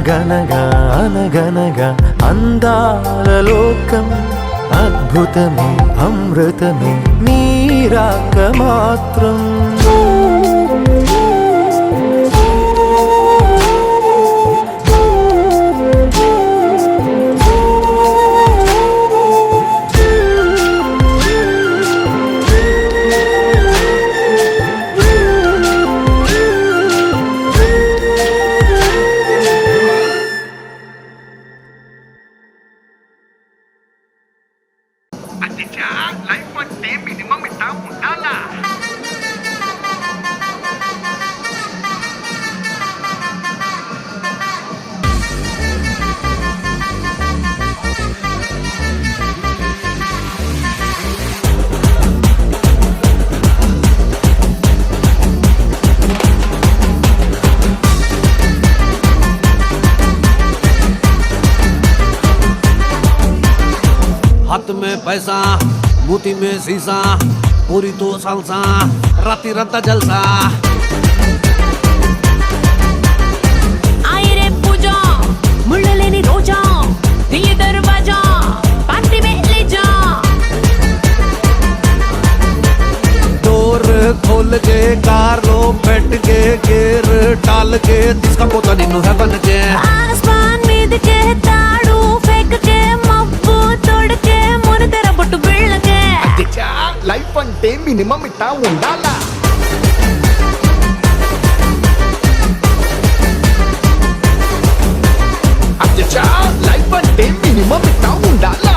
అనగనగా అనగనగా అందాల లోకం అద్భుతమే అమృతమే నీరాక మాత్రం లైఫ్ అంటే మినిమం ఇట్టా ఉండాలా हाथ में पैसा मोती में शीशा पूरी तो सालसा राती रत्ता जलसा आए रे पूजा मुड़ लेनी रोजा ये दरवाजा पार्टी में ले जा डोर खोल के कार लो बैठ के गेर डाल के जिसका पोता निन्नु है बन के आसमान मीद के ताड़ू फेंक के मब्बू तोड़ के मुन तेरा बट्टू बिड़ के లైఫ్ అంటే మినిమం ఇట్టా ఉండాలా అచ్చా లైఫ్ అంటే మినిమం ఇట్టా ఉండాలా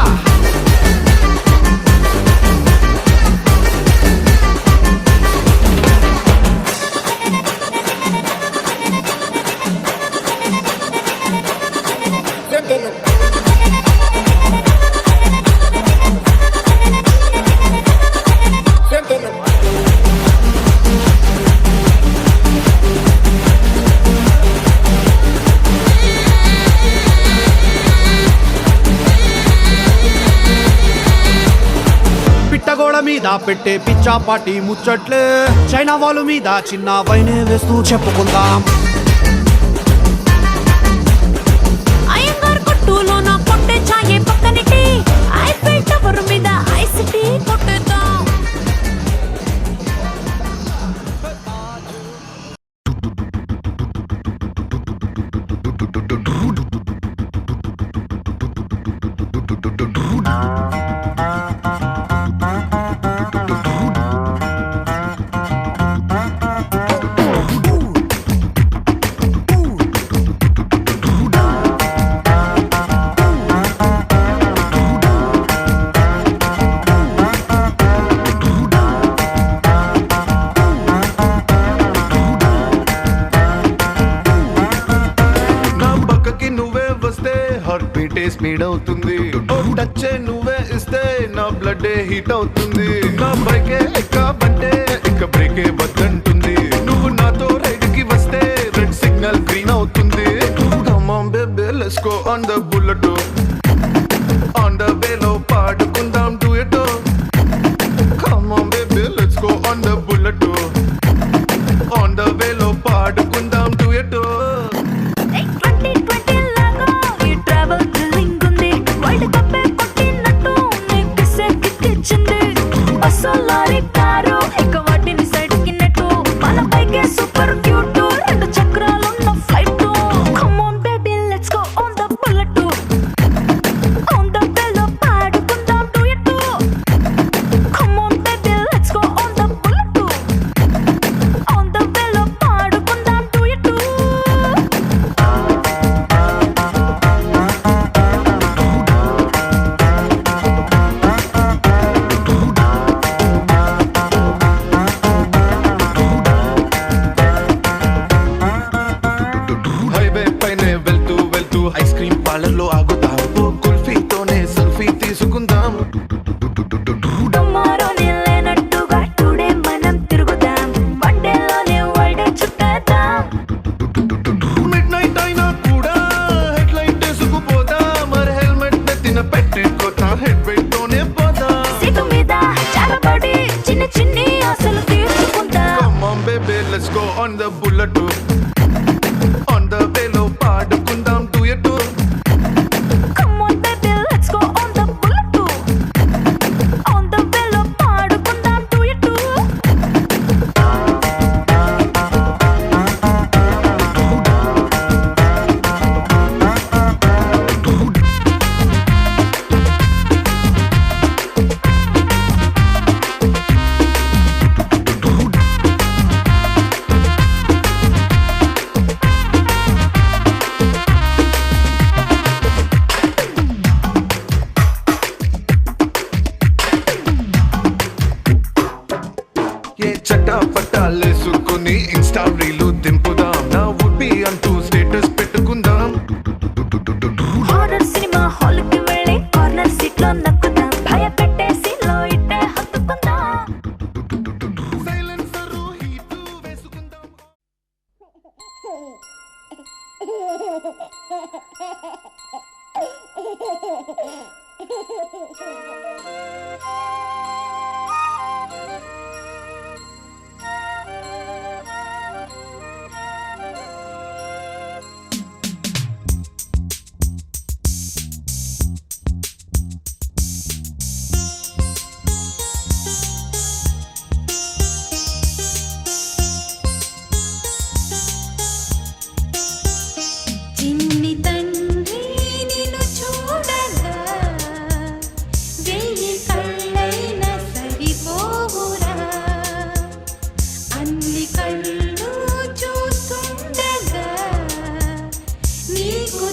పిట్టగోడ మీద పెట్టే పిచ్చాపాటి ముచ్చట్లే చైనా వాళ్ళ మీద చిన్న వైనే వేస్తూ చెప్పుకుందాం అయ్యంగార్ కొట్టులో నా కొట్టే ఛాయే పక్కనిటి ఐఫిల్ టవర్ మీద ఐసిటీ కొట్టేద్దాం స్పీడ్ అవుతుంది టచ్ నువ్వే ఇస్తే నా బ్లడ్ హీట్ అవుతుంది నా బైకే ఎక్కబంటే ఇక బ్రేకే వద్దంటుంది నువ్వు నాతో రైడ్ కి వస్తే రెడ్ సిగ్నల్ గ్రీన్ అవుతుంది come on baby let's go on the bullet on the వేలో పాడుకుందాం duet come on baby let's go on the bullet on the వేలో పాడుకుందాం డ్యూయెట్ సూపర్ క్యూట్ రెండు చక్రాలున్న flight come on baby let's go on the bullet on the bell పాడుకుందాం duet come on baby let's go on the bullet on the bell పాడుకుందాం duet ice cream parlour లో ఆగుతాం కుల్ఫీతోనే selfie తీసుకుందాం టుమారోనే లేనట్టుగా today మనం తిరుగుదాం వన్డేలోనే world చుట్టేద్దాం mid night అయినా కూడా head light వేసుకుపోదా మరి helmet నెత్తిన పెట్టుకోతా హెడ్ వెయిట్ తోనే పోదా సీటు మీద చాలబడి చిన్న చిన్ని ఆశలు తీర్చుకుందాం come on baby let's go on the bullet on the వేలో పాడుకుందాం చిన్ని తండ్రి నిన్ను చూడగా వెయ్యి కళ్ళైనా సరిపోవురా అన్ని కళ్ళు చూస్తుండగా నీకు